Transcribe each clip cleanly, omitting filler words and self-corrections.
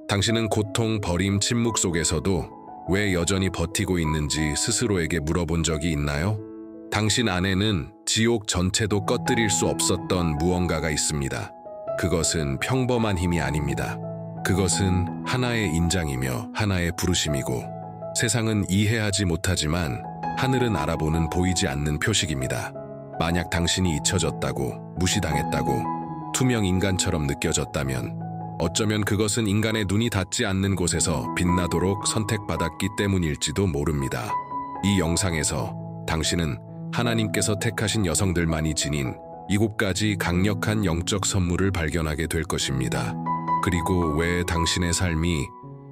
당신은 고통, 버림, 침묵 속에서도 왜 여전히 버티고 있는지 스스로에게 물어본 적이 있나요? 당신 안에는 지옥 전체도 꺼뜨릴 수 없었던 무언가가 있습니다. 그것은 평범한 힘이 아닙니다. 그것은 하나의 인장이며 하나의 부르심이고 세상은 이해하지 못하지만 하늘은 알아보는 보이지 않는 표식입니다. 만약 당신이 잊혀졌다고, 무시당했다고, 투명 인간처럼 느껴졌다면 어쩌면 그것은 인간의 눈이 닿지 않는 곳에서 빛나도록 선택받았기 때문일지도 모릅니다. 이 영상에서 당신은 하나님께서 택하신 여성들만이 지닌 7가지 강력한 영적 선물을 발견하게 될 것입니다. 그리고 왜 당신의 삶이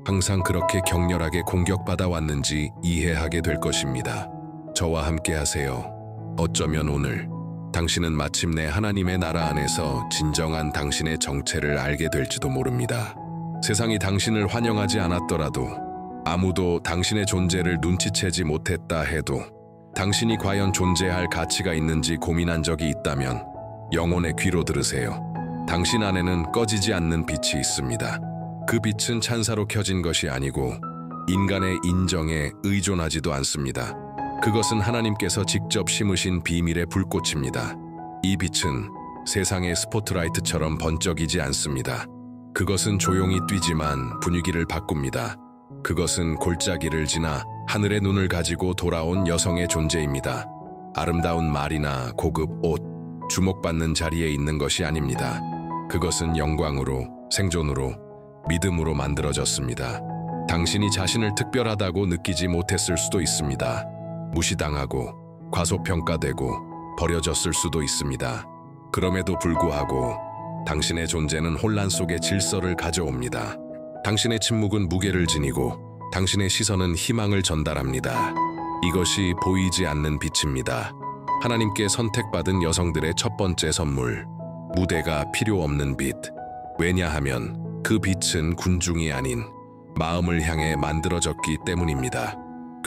항상 그렇게 격렬하게 공격받아 왔는지 이해하게 될 것입니다. 저와 함께 하세요. 어쩌면 오늘 당신은 마침내 하나님의 나라 안에서 진정한 당신의 정체를 알게 될지도 모릅니다. 세상이 당신을 환영하지 않았더라도, 아무도 당신의 존재를 눈치채지 못했다 해도 당신이 과연 존재할 가치가 있는지 고민한 적이 있다면 영혼의 귀로 들으세요. 당신 안에는 꺼지지 않는 빛이 있습니다. 그 빛은 찬사로 켜진 것이 아니고 인간의 인정에 의존하지도 않습니다. 그것은 하나님께서 직접 심으신 비밀의 불꽃입니다. 이 빛은 세상의 스포트라이트처럼 번쩍이지 않습니다. 그것은 조용히 뛰지만 분위기를 바꿉니다. 그것은 골짜기를 지나 하늘의 눈을 가지고 돌아온 여성의 존재입니다. 아름다운 말이나 고급 옷, 주목받는 자리에 있는 것이 아닙니다. 그것은 영광으로, 생존으로, 믿음으로 만들어졌습니다. 당신이 자신을 특별하다고 느끼지 못했을 수도 있습니다. 무시당하고 과소평가되고 버려졌을 수도 있습니다. 그럼에도 불구하고 당신의 존재는 혼란 속에 질서를 가져옵니다. 당신의 침묵은 무게를 지니고 당신의 시선은 희망을 전달합니다. 이것이 보이지 않는 빛입니다. 하나님께 선택받은 여성들의 첫 번째 선물, 무대가 필요 없는 빛. 왜냐하면 그 빛은 군중이 아닌 마음을 향해 만들어졌기 때문입니다.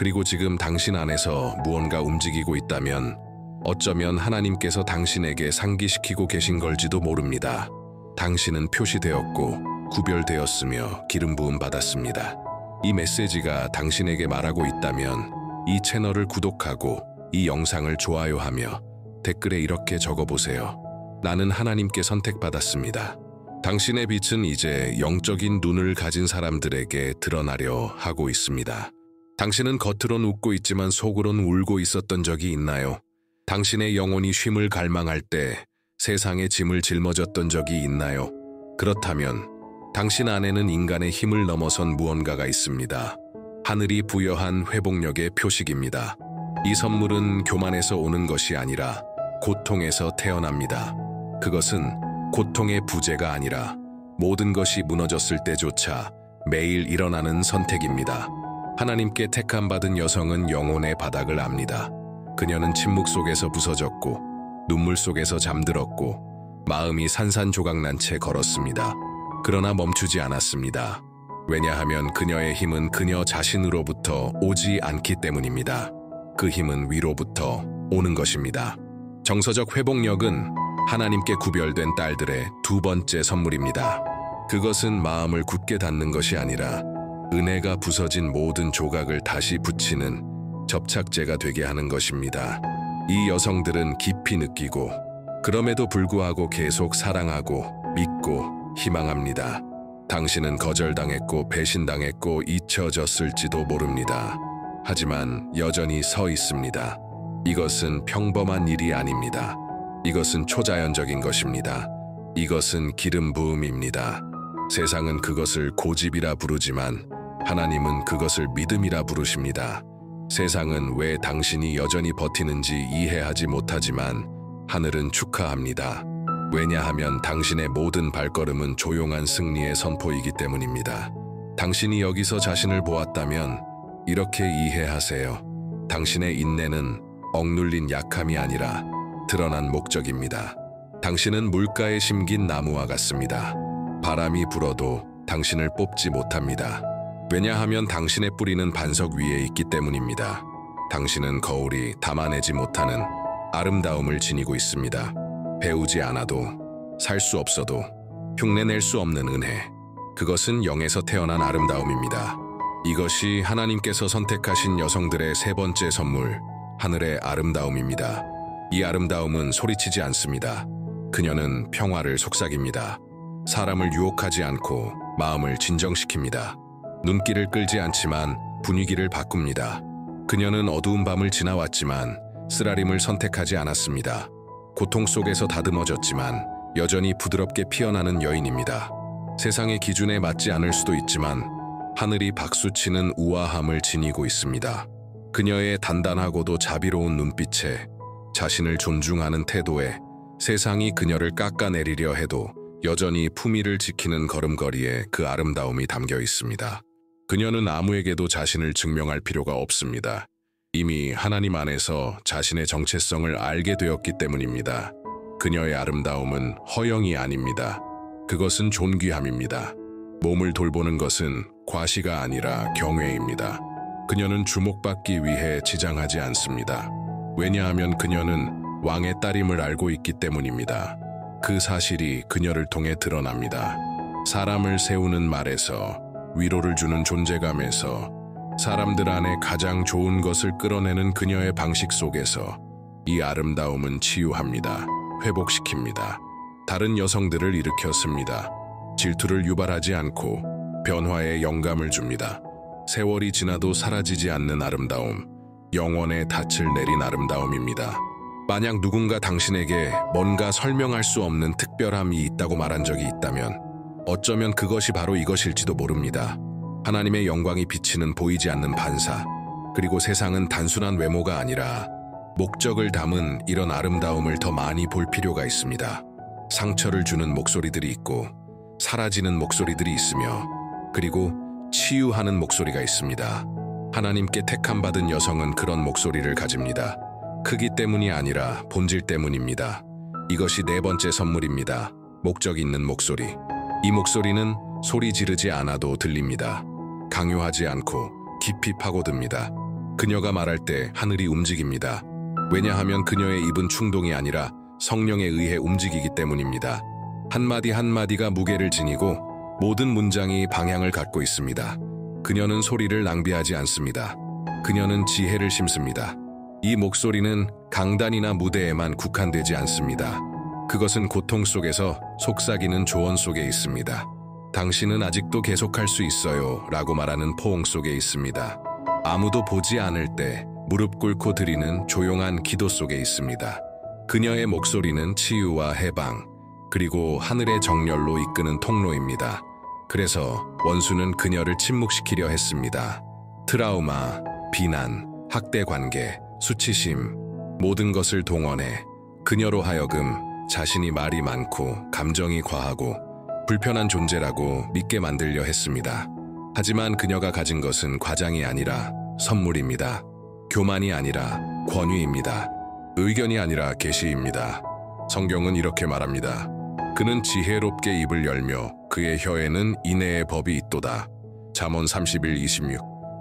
그리고 지금 당신 안에서 무언가 움직이고 있다면 어쩌면 하나님께서 당신에게 상기시키고 계신 걸지도 모릅니다. 당신은 표시되었고 구별되었으며 기름 부음 받았습니다. 이 메시지가 당신에게 말하고 있다면 이 채널을 구독하고 이 영상을 좋아요하며 댓글에 이렇게 적어보세요. 나는 하나님께 선택받았습니다. 당신의 빛은 이제 영적인 눈을 가진 사람들에게 드러나려 하고 있습니다. 당신은 겉으론 웃고 있지만 속으론 울고 있었던 적이 있나요? 당신의 영혼이 쉼을 갈망할 때 세상의 짐을 짊어졌던 적이 있나요? 그렇다면 당신 안에는 인간의 힘을 넘어선 무언가가 있습니다. 하늘이 부여한 회복력의 표식입니다. 이 선물은 교만에서 오는 것이 아니라 고통에서 태어납니다. 그것은 고통의 부재가 아니라 모든 것이 무너졌을 때조차 매일 일어나는 선택입니다. 하나님께 택함 받은 여성은 영혼의 바닥을 압니다. 그녀는 침묵 속에서 부서졌고 눈물 속에서 잠들었고 마음이 산산조각난 채 걸었습니다. 그러나 멈추지 않았습니다. 왜냐하면 그녀의 힘은 그녀 자신으로부터 오지 않기 때문입니다. 그 힘은 위로부터 오는 것입니다. 정서적 회복력은 하나님께 구별된 딸들의 두 번째 선물입니다. 그것은 마음을 굳게 닫는 것이 아니라 은혜가 부서진 모든 조각을 다시 붙이는 접착제가 되게 하는 것입니다. 이 여성들은 깊이 느끼고 그럼에도 불구하고 계속 사랑하고 믿고 희망합니다. 당신은 거절당했고 배신당했고 잊혀졌을지도 모릅니다. 하지만 여전히 서 있습니다. 이것은 평범한 일이 아닙니다. 이것은 초자연적인 것입니다. 이것은 기름 부음입니다. 세상은 그것을 고집이라 부르지만 하나님은 그것을 믿음이라 부르십니다. 세상은 왜 당신이 여전히 버티는지 이해하지 못하지만 하늘은 축하합니다. 왜냐하면 당신의 모든 발걸음은 조용한 승리의 선포이기 때문입니다. 당신이 여기서 자신을 보았다면 이렇게 이해하세요. 당신의 인내는 억눌린 약함이 아니라 드러난 목적입니다. 당신은 물가에 심긴 나무와 같습니다. 바람이 불어도 당신을 뽑지 못합니다. 왜냐하면 당신의 뿌리는 반석 위에 있기 때문입니다. 당신은 거울이 담아내지 못하는 아름다움을 지니고 있습니다. 배우지 않아도, 살 수 없어도, 흉내낼 수 없는 은혜. 그것은 영에서 태어난 아름다움입니다. 이것이 하나님께서 선택하신 여성들의 세 번째 선물, 하늘의 아름다움입니다. 이 아름다움은 소리치지 않습니다. 그녀는 평화를 속삭입니다. 사람을 유혹하지 않고 마음을 진정시킵니다. 눈길을 끌지 않지만 분위기를 바꿉니다. 그녀는 어두운 밤을 지나왔지만 쓰라림을 선택하지 않았습니다. 고통 속에서 다듬어졌지만 여전히 부드럽게 피어나는 여인입니다. 세상의 기준에 맞지 않을 수도 있지만 하늘이 박수치는 우아함을 지니고 있습니다. 그녀의 단단하고도 자비로운 눈빛에, 자신을 존중하는 태도에, 세상이 그녀를 깎아내리려 해도 여전히 품위를 지키는 걸음걸이에 그 아름다움이 담겨 있습니다. 그녀는 아무에게도 자신을 증명할 필요가 없습니다. 이미 하나님 안에서 자신의 정체성을 알게 되었기 때문입니다. 그녀의 아름다움은 허영이 아닙니다. 그것은 존귀함입니다. 몸을 돌보는 것은 과시가 아니라 경외입니다. 그녀는 주목받기 위해 지장하지 않습니다. 왜냐하면 그녀는 왕의 딸임을 알고 있기 때문입니다. 그 사실이 그녀를 통해 드러납니다. 사람을 세우는 말에서, 위로를 주는 존재감에서, 사람들 안에 가장 좋은 것을 끌어내는 그녀의 방식 속에서 이 아름다움은 치유합니다. 회복시킵니다. 다른 여성들을 일으켰습니다. 질투를 유발하지 않고 변화에 영감을 줍니다. 세월이 지나도 사라지지 않는 아름다움, 영원의 닻을 내린 아름다움입니다. 만약 누군가 당신에게 뭔가 설명할 수 없는 특별함이 있다고 말한 적이 있다면 어쩌면 그것이 바로 이것일지도 모릅니다. 하나님의 영광이 비치는 보이지 않는 반사, 그리고 세상은 단순한 외모가 아니라 목적을 담은 이런 아름다움을 더 많이 볼 필요가 있습니다. 상처를 주는 목소리들이 있고 사라지는 목소리들이 있으며 그리고 치유하는 목소리가 있습니다. 하나님께 택함받은 여성은 그런 목소리를 가집니다. 크기 때문이 아니라 본질 때문입니다. 이것이 네 번째 선물입니다. 목적 있는 목소리. 이 목소리는 소리 지르지 않아도 들립니다. 강요하지 않고 깊이 파고듭니다. 그녀가 말할 때 하늘이 움직입니다. 왜냐하면 그녀의 입은 충동이 아니라 성령에 의해 움직이기 때문입니다. 한마디 한마디가 무게를 지니고 모든 문장이 방향을 갖고 있습니다. 그녀는 소리를 낭비하지 않습니다. 그녀는 지혜를 심습니다. 이 목소리는 강단이나 무대에만 국한되지 않습니다. 그것은 고통 속에서 속삭이는 조언 속에 있습니다. 당신은 아직도 계속할 수 있어요 라고 말하는 포옹 속에 있습니다. 아무도 보지 않을 때 무릎 꿇고 드리는 조용한 기도 속에 있습니다. 그녀의 목소리는 치유와 해방, 그리고 하늘의 정렬로 이끄는 통로입니다. 그래서 원수는 그녀를 침묵시키려 했습니다. 트라우마, 비난, 학대 관계, 수치심, 모든 것을 동원해 그녀로 하여금 자신이 말이 많고 감정이 과하고 불편한 존재라고 믿게 만들려 했습니다. 하지만 그녀가 가진 것은 과장이 아니라 선물입니다. 교만이 아니라 권위입니다. 의견이 아니라 계시입니다. 성경은 이렇게 말합니다. 그는 지혜롭게 입을 열며 그의 혀에는 인애의 법이 있도다. 잠언 31:26.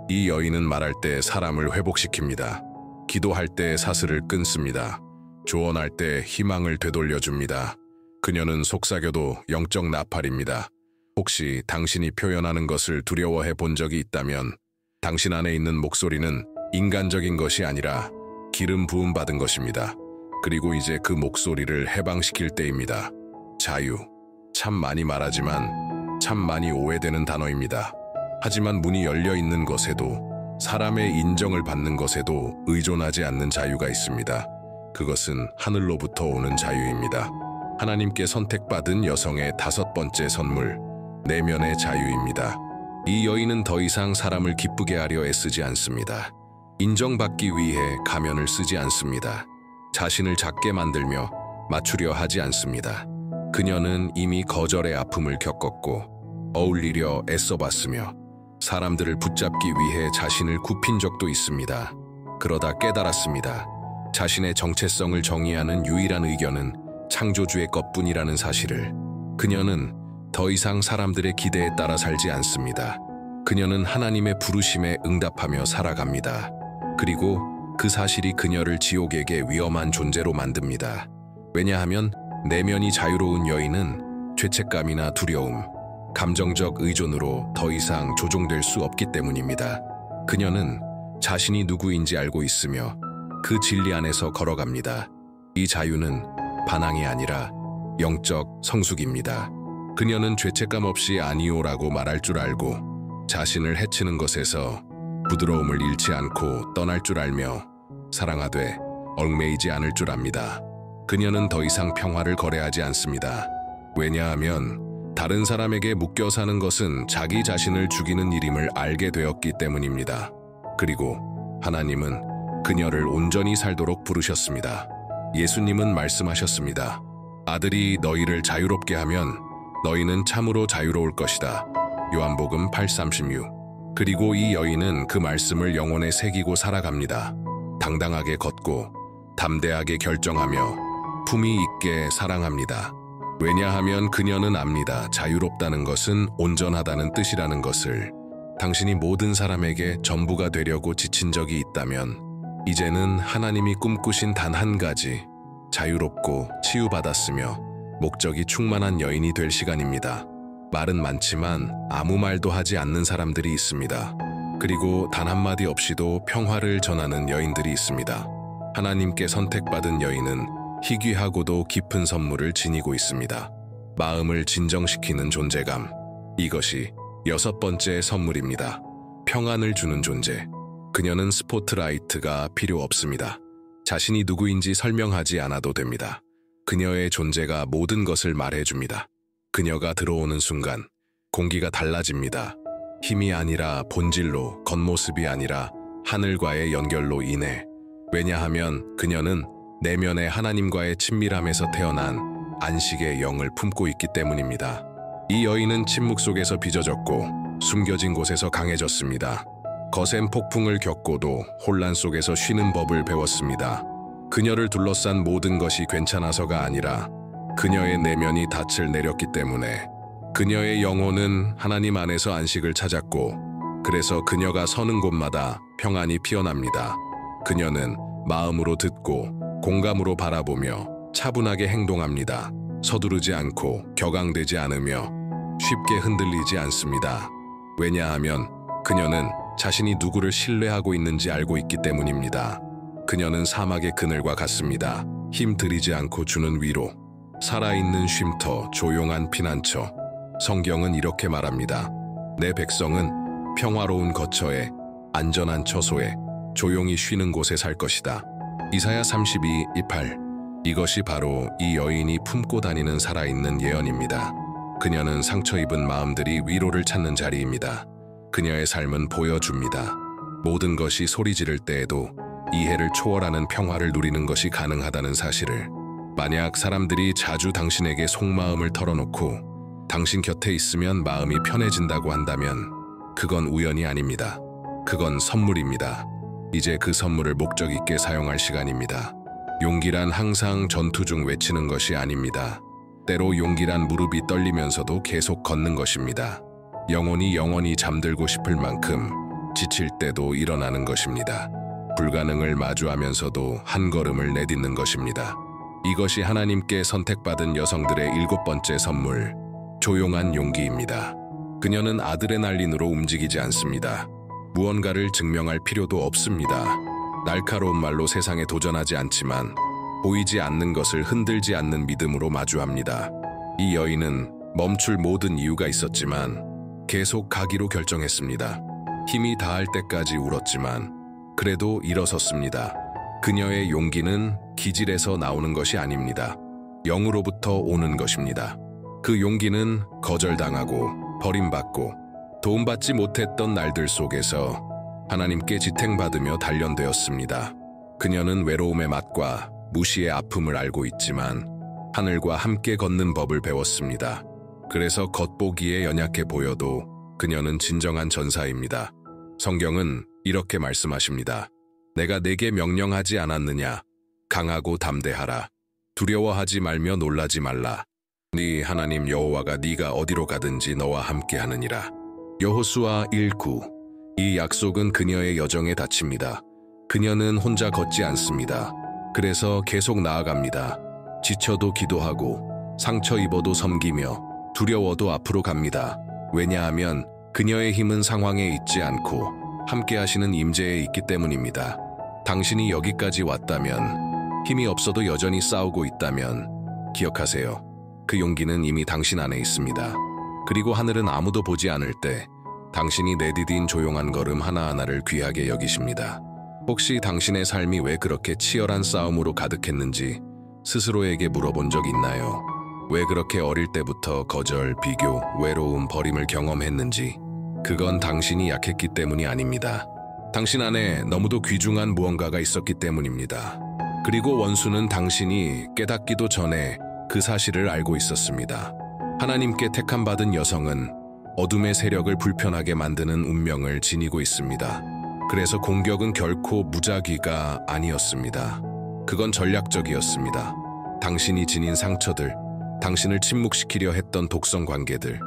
이 여인은 말할 때 사람을 회복시킵니다. 기도할 때 사슬을 끊습니다. 조언할 때 희망을 되돌려줍니다. 그녀는 속삭여도 영적 나팔입니다. 혹시 당신이 표현하는 것을 두려워해 본 적이 있다면 당신 안에 있는 목소리는 인간적인 것이 아니라 기름 부음 받은 것입니다. 그리고 이제 그 목소리를 해방시킬 때입니다. 자유. 참 많이 말하지만 참 많이 오해되는 단어입니다. 하지만 문이 열려 있는 것에도 사람의 인정을 받는 것에도 의존하지 않는 자유가 있습니다. 그것은 하늘로부터 오는 자유입니다. 하나님께 선택받은 여성의 다섯 번째 선물, 내면의 자유입니다. 이 여인은 더 이상 사람을 기쁘게 하려 애쓰지 않습니다. 인정받기 위해 가면을 쓰지 않습니다. 자신을 작게 만들며 맞추려 하지 않습니다. 그녀는 이미 거절의 아픔을 겪었고 어울리려 애써봤으며 사람들을 붙잡기 위해 자신을 굽힌 적도 있습니다. 그러다 깨달았습니다. 자신의 정체성을 정의하는 유일한 의견은 창조주의 것뿐이라는 사실을. 그녀는 더 이상 사람들의 기대에 따라 살지 않습니다. 그녀는 하나님의 부르심에 응답하며 살아갑니다. 그리고 그 사실이 그녀를 지옥에게 위험한 존재로 만듭니다. 왜냐하면 내면이 자유로운 여인은 죄책감이나 두려움, 감정적 의존으로 더 이상 조종될 수 없기 때문입니다. 그녀는 자신이 누구인지 알고 있으며 그 진리 안에서 걸어갑니다. 이 자유는 반항이 아니라 영적 성숙입니다. 그녀는 죄책감 없이 아니오라고 말할 줄 알고 자신을 해치는 것에서 부드러움을 잃지 않고 떠날 줄 알며 사랑하되 얽매이지 않을 줄 압니다. 그녀는 더 이상 평화를 거래하지 않습니다. 왜냐하면 다른 사람에게 묶여 사는 것은 자기 자신을 죽이는 일임을 알게 되었기 때문입니다. 그리고 하나님은 그녀를 온전히 살도록 부르셨습니다. 예수님은 말씀하셨습니다. 아들이 너희를 자유롭게 하면 너희는 참으로 자유로울 것이다. 요한복음 8:36. 그리고 이 여인은 그 말씀을 영혼에 새기고 살아갑니다. 당당하게 걷고 담대하게 결정하며 품위 있게 사랑합니다. 왜냐하면 그녀는 압니다. 자유롭다는 것은 온전하다는 뜻이라는 것을. 당신이 모든 사람에게 전부가 되려고 지친 적이 있다면 이제는 하나님이 꿈꾸신 단 한 가지, 자유롭고 치유받았으며 목적이 충만한 여인이 될 시간입니다. 말은 많지만 아무 말도 하지 않는 사람들이 있습니다. 그리고 단 한마디 없이도 평화를 전하는 여인들이 있습니다. 하나님께 선택받은 여인은 희귀하고도 깊은 선물을 지니고 있습니다. 마음을 진정시키는 존재감. 이것이 6번째 선물입니다. 평안을 주는 존재. 그녀는 스포트라이트가 필요 없습니다. 자신이 누구인지 설명하지 않아도 됩니다. 그녀의 존재가 모든 것을 말해줍니다. 그녀가 들어오는 순간 공기가 달라집니다. 힘이 아니라 본질로, 겉모습이 아니라 하늘과의 연결로 인해. 왜냐하면 그녀는 내면의 하나님과의 친밀함에서 태어난 안식의 영을 품고 있기 때문입니다. 이 여인은 침묵 속에서 빚어졌고 숨겨진 곳에서 강해졌습니다. 거센 폭풍을 겪고도 혼란 속에서 쉬는 법을 배웠습니다. 그녀를 둘러싼 모든 것이 괜찮아서가 아니라 그녀의 내면이 닻을 내렸기 때문에. 그녀의 영혼은 하나님 안에서 안식을 찾았고 그래서 그녀가 서는 곳마다 평안이 피어납니다. 그녀는 마음으로 듣고 공감으로 바라보며 차분하게 행동합니다. 서두르지 않고 격앙되지 않으며 쉽게 흔들리지 않습니다. 왜냐하면 그녀는 자신이 누구를 신뢰하고 있는지 알고 있기 때문입니다. 그녀는 사막의 그늘과 같습니다. 힘 들이지 않고 주는 위로. 살아있는 쉼터, 조용한 피난처. 성경은 이렇게 말합니다. 내 백성은 평화로운 거처에, 안전한 처소에, 조용히 쉬는 곳에 살 것이다. 이사야 32:8. 이것이 바로 이 여인이 품고 다니는 살아있는 예언입니다. 그녀는 상처 입은 마음들이 위로를 찾는 자리입니다. 그녀의 삶은 보여줍니다. 모든 것이 소리 지를 때에도 이해를 초월하는 평화를 누리는 것이 가능하다는 사실을. 만약 사람들이 자주 당신에게 속마음을 털어놓고 당신 곁에 있으면 마음이 편해진다고 한다면 그건 우연이 아닙니다. 그건 선물입니다. 이제 그 선물을 목적 있게 사용할 시간입니다. 용기란 항상 전투 중 외치는 것이 아닙니다. 때로 용기란 무릎이 떨리면서도 계속 걷는 것입니다. 영원히 잠들고 싶을 만큼 지칠 때도 일어나는 것입니다. 불가능을 마주하면서도 한 걸음을 내딛는 것입니다. 이것이 하나님께 선택받은 여성들의 7번째 선물, 조용한 용기입니다. 그녀는 아드레날린으로 움직이지 않습니다. 무언가를 증명할 필요도 없습니다. 날카로운 말로 세상에 도전하지 않지만 보이지 않는 것을 흔들지 않는 믿음으로 마주합니다. 이 여인은 멈출 모든 이유가 있었지만 계속 가기로 결정했습니다. 힘이 다할 때까지 울었지만 그래도 일어섰습니다. 그녀의 용기는 기질에서 나오는 것이 아닙니다. 영으로부터 오는 것입니다. 그 용기는 거절당하고 버림받고 도움받지 못했던 날들 속에서 하나님께 지탱받으며 단련되었습니다. 그녀는 외로움의 맛과 무시의 아픔을 알고 있지만 하늘과 함께 걷는 법을 배웠습니다. 그래서 겉보기에 연약해 보여도 그녀는 진정한 전사입니다. 성경은 이렇게 말씀하십니다. 내가 내게 명령하지 않았느냐? 강하고 담대하라. 두려워하지 말며 놀라지 말라. 네 하나님 여호와가 네가 어디로 가든지 너와 함께 하느니라. 여호수아 1:9. 이 약속은 그녀의 여정에 닫힙니다. 그녀는 혼자 걷지 않습니다. 그래서 계속 나아갑니다. 지쳐도 기도하고 상처 입어도 섬기며 두려워도 앞으로 갑니다. 왜냐하면 그녀의 힘은 상황에 있지 않고 함께 하시는 임재에 있기 때문입니다. 당신이 여기까지 왔다면, 힘이 없어도 여전히 싸우고 있다면 기억하세요. 그 용기는 이미 당신 안에 있습니다. 그리고 하늘은 아무도 보지 않을 때 당신이 내디딘 조용한 걸음 하나하나를 귀하게 여기십니다. 혹시 당신의 삶이 왜 그렇게 치열한 싸움으로 가득했는지 스스로에게 물어본 적 있나요? 왜 그렇게 어릴 때부터 거절, 비교, 외로움, 버림을 경험했는지. 그건 당신이 약했기 때문이 아닙니다. 당신 안에 너무도 귀중한 무언가가 있었기 때문입니다. 그리고 원수는 당신이 깨닫기도 전에 그 사실을 알고 있었습니다. 하나님께 택함받은 여성은 어둠의 세력을 불편하게 만드는 운명을 지니고 있습니다. 그래서 공격은 결코 무작위가 아니었습니다. 그건 전략적이었습니다. 당신이 지닌 상처들, 당신을 침묵시키려 했던 독성 관계들,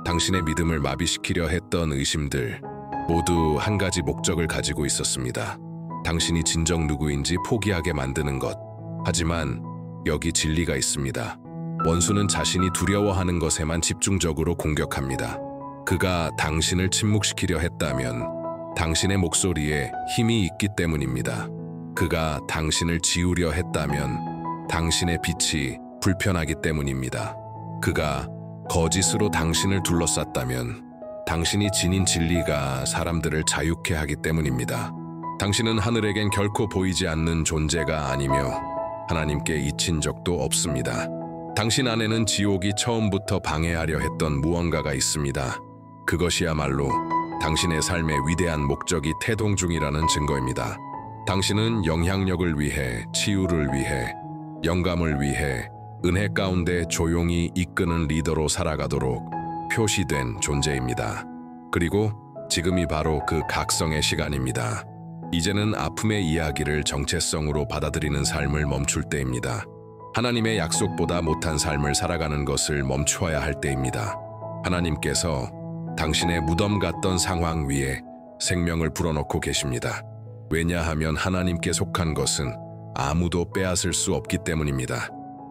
당신의 믿음을 마비시키려 했던 의심들, 모두 한 가지 목적을 가지고 있었습니다. 당신이 진정 누구인지 포기하게 만드는 것. 하지만 여기 진리가 있습니다. 원수는 자신이 두려워하는 것에만 집중적으로 공격합니다. 그가 당신을 침묵시키려 했다면 당신의 목소리에 힘이 있기 때문입니다. 그가 당신을 지우려 했다면 당신의 빛이 불편하기 때문입니다. 그가 거짓으로 당신을 둘러쌌다면 당신이 지닌 진리가 사람들을 자유케 하기 때문입니다. 당신은 하늘에겐 결코 보이지 않는 존재가 아니며 하나님께 잊힌 적도 없습니다. 당신 안에는 지옥이 처음부터 방해하려 했던 무언가가 있습니다. 그것이야말로 당신의 삶의 위대한 목적이 태동 중이라는 증거입니다. 당신은 영향력을 위해, 치유를 위해, 영감을 위해, 은혜 가운데 조용히 이끄는 리더로 살아가도록 표시된 존재입니다. 그리고 지금이 바로 그 각성의 시간입니다. 이제는 아픔의 이야기를 정체성으로 받아들이는 삶을 멈출 때입니다. 하나님의 약속보다 못한 삶을 살아가는 것을 멈추어야 할 때입니다. 하나님께서 당신의 무덤 같던 상황 위에 생명을 불어넣고 계십니다. 왜냐하면 하나님께 속한 것은 아무도 빼앗을 수 없기 때문입니다.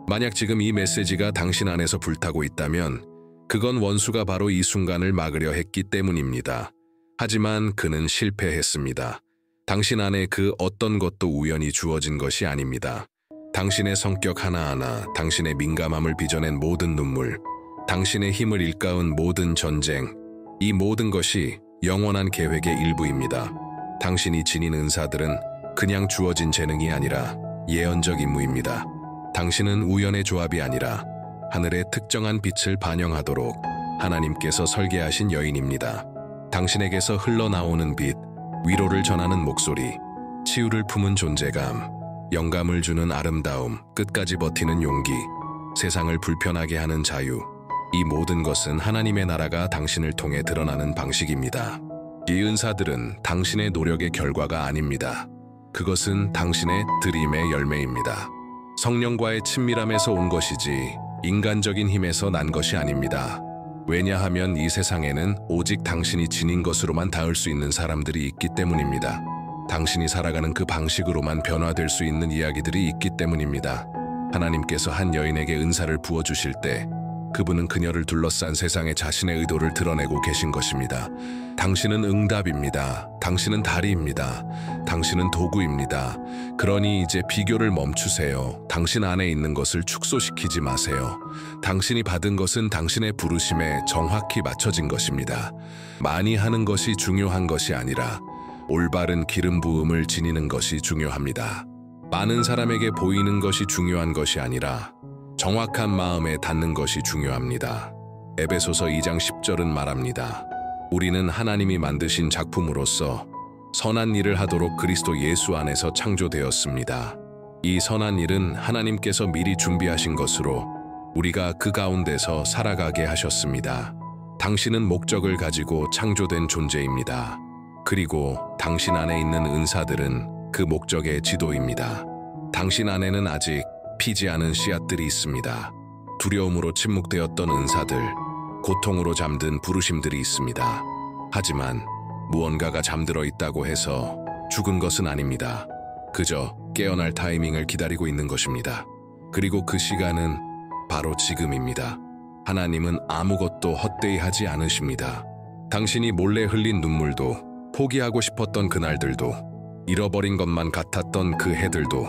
만약 지금 이 메시지가 당신 안에서 불타고 있다면 그건 원수가 바로 이 순간을 막으려 했기 때문입니다. 하지만 그는 실패했습니다. 당신 안에 그 어떤 것도 우연히 주어진 것이 아닙니다. 당신의 성격 하나하나, 당신의 민감함을 빚어낸 모든 눈물, 당신의 힘을 일깨운 모든 전쟁, 이 모든 것이 영원한 계획의 일부입니다. 당신이 지닌 은사들은 그냥 주어진 재능이 아니라 예언적 임무입니다. 당신은 우연의 조합이 아니라 하늘의 특정한 빛을 반영하도록 하나님께서 설계하신 여인입니다. 당신에게서 흘러나오는 빛, 위로를 전하는 목소리, 치유를 품은 존재감, 영감을 주는 아름다움, 끝까지 버티는 용기, 세상을 불편하게 하는 자유, 이 모든 것은 하나님의 나라가 당신을 통해 드러나는 방식입니다. 이 은사들은 당신의 노력의 결과가 아닙니다. 그것은 당신의 드림의 열매입니다. 성령과의 친밀함에서 온 것이지 인간적인 힘에서 난 것이 아닙니다. 왜냐하면 이 세상에는 오직 당신이 지닌 것으로만 닿을 수 있는 사람들이 있기 때문입니다. 당신이 살아가는 그 방식으로만 변화될 수 있는 이야기들이 있기 때문입니다. 하나님께서 한 여인에게 은사를 부어주실 때 그분은 그녀를 둘러싼 세상에 자신의 의도를 드러내고 계신 것입니다. 당신은 응답입니다. 당신은 다리입니다. 당신은 도구입니다. 그러니 이제 비교를 멈추세요. 당신 안에 있는 것을 축소시키지 마세요. 당신이 받은 것은 당신의 부르심에 정확히 맞춰진 것입니다. 많이 하는 것이 중요한 것이 아니라 올바른 기름 부음을 지니는 것이 중요합니다. 많은 사람에게 보이는 것이 중요한 것이 아니라 정확한 마음에 닿는 것이 중요합니다. 에베소서 2장 10절은 말합니다. 우리는 하나님이 만드신 작품으로서 선한 일을 하도록 그리스도 예수 안에서 창조되었습니다. 이 선한 일은 하나님께서 미리 준비하신 것으로 우리가 그 가운데서 살아가게 하셨습니다. 당신은 목적을 가지고 창조된 존재입니다. 그리고 당신 안에 있는 은사들은 그 목적의 지도입니다. 당신 안에는 아직 피지 않은 씨앗들이 있습니다. 두려움으로 침묵되었던 은사들, 고통으로 잠든 부르심들이 있습니다. 하지만 무언가가 잠들어 있다고 해서 죽은 것은 아닙니다. 그저 깨어날 타이밍을 기다리고 있는 것입니다. 그리고 그 시간은 바로 지금입니다. 하나님은 아무것도 헛되이 하지 않으십니다. 당신이 몰래 흘린 눈물도, 포기하고 싶었던 그날들도, 잃어버린 것만 같았던 그 해들도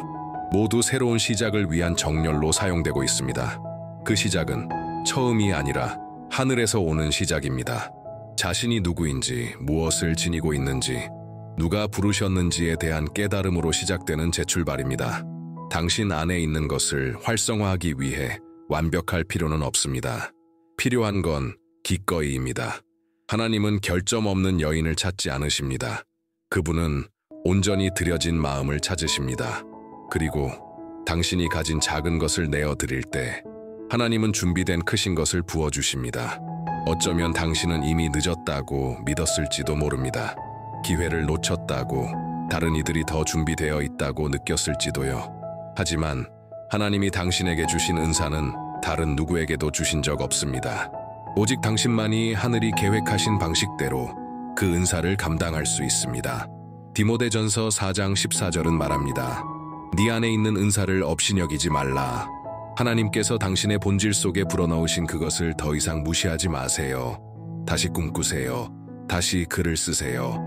모두 새로운 시작을 위한 정렬로 사용되고 있습니다. 그 시작은 처음이 아니라 하늘에서 오는 시작입니다. 자신이 누구인지, 무엇을 지니고 있는지, 누가 부르셨는지에 대한 깨달음으로 시작되는 재출발입니다. 당신 안에 있는 것을 활성화하기 위해 완벽할 필요는 없습니다. 필요한 건 기꺼이입니다. 하나님은 결점 없는 여인을 찾지 않으십니다. 그분은 온전히 들여진 마음을 찾으십니다. 그리고 당신이 가진 작은 것을 내어드릴 때 하나님은 준비된 크신 것을 부어주십니다. 어쩌면 당신은 이미 늦었다고 믿었을지도 모릅니다. 기회를 놓쳤다고, 다른 이들이 더 준비되어 있다고 느꼈을지도요. 하지만 하나님이 당신에게 주신 은사는 다른 누구에게도 주신 적 없습니다. 오직 당신만이 하늘이 계획하신 방식대로 그 은사를 감당할 수 있습니다. 디모데전서 4장 14절은 말합니다. 네 안에 있는 은사를 업신여기지 말라. 하나님께서 당신의 본질 속에 불어넣으신 그것을 더 이상 무시하지 마세요. 다시 꿈꾸세요. 다시 글을 쓰세요.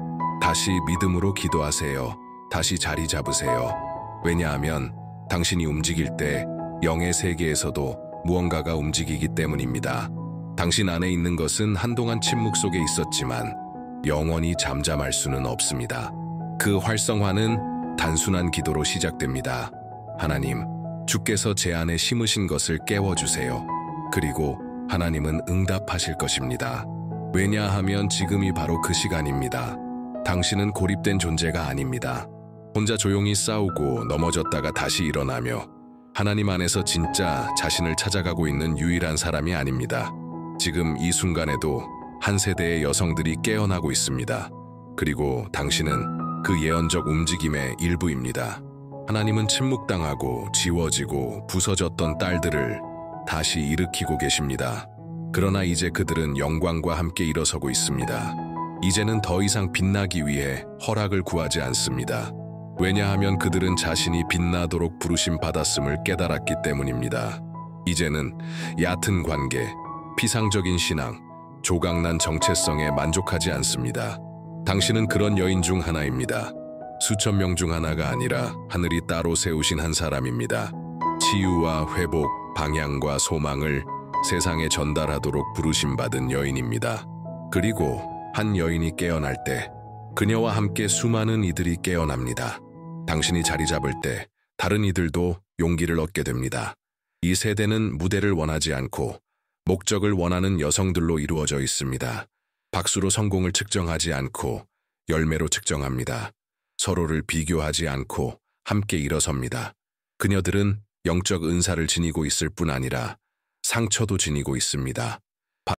다시 믿음으로 기도하세요. 다시 자리 잡으세요. 왜냐하면 당신이 움직일 때 영의 세계에서도 무언가가 움직이기 때문입니다. 당신 안에 있는 것은 한동안 침묵 속에 있었지만 영원히 잠잠할 수는 없습니다. 그 활성화는 단순한 기도로 시작됩니다. 하나님, 주께서 제 안에 심으신 것을 깨워주세요. 그리고 하나님은 응답하실 것입니다. 왜냐하면 지금이 바로 그 시간입니다. 당신은 고립된 존재가 아닙니다. 혼자 조용히 싸우고 넘어졌다가 다시 일어나며 하나님 안에서 진짜 자신을 찾아가고 있는 유일한 사람이 아닙니다. 지금 이 순간에도 한 세대의 여성들이 깨어나고 있습니다. 그리고 당신은 그 예언적 움직임의 일부입니다. 하나님은 침묵당하고 지워지고 부서졌던 딸들을 다시 일으키고 계십니다. 그러나 이제 그들은 영광과 함께 일어서고 있습니다. 이제는 더 이상 빛나기 위해 허락을 구하지 않습니다. 왜냐하면 그들은 자신이 빛나도록 부르심 받았음을 깨달았기 때문입니다. 이제는 얕은 관계, 피상적인 신앙, 조각난 정체성에 만족하지 않습니다. 당신은 그런 여인 중 하나입니다. 수천 명 중 하나가 아니라 하늘이 따로 세우신 한 사람입니다. 치유와 회복, 방향과 소망을 세상에 전달하도록 부르심받은 여인입니다. 그리고 한 여인이 깨어날 때 그녀와 함께 수많은 이들이 깨어납니다. 당신이 자리 잡을 때 다른 이들도 용기를 얻게 됩니다. 이 세대는 무대를 원하지 않고 목적을 원하는 여성들로 이루어져 있습니다. 박수로 성공을 측정하지 않고 열매로 측정합니다. 서로를 비교하지 않고 함께 일어섭니다. 그녀들은 영적 은사를 지니고 있을 뿐 아니라 상처도 지니고 있습니다.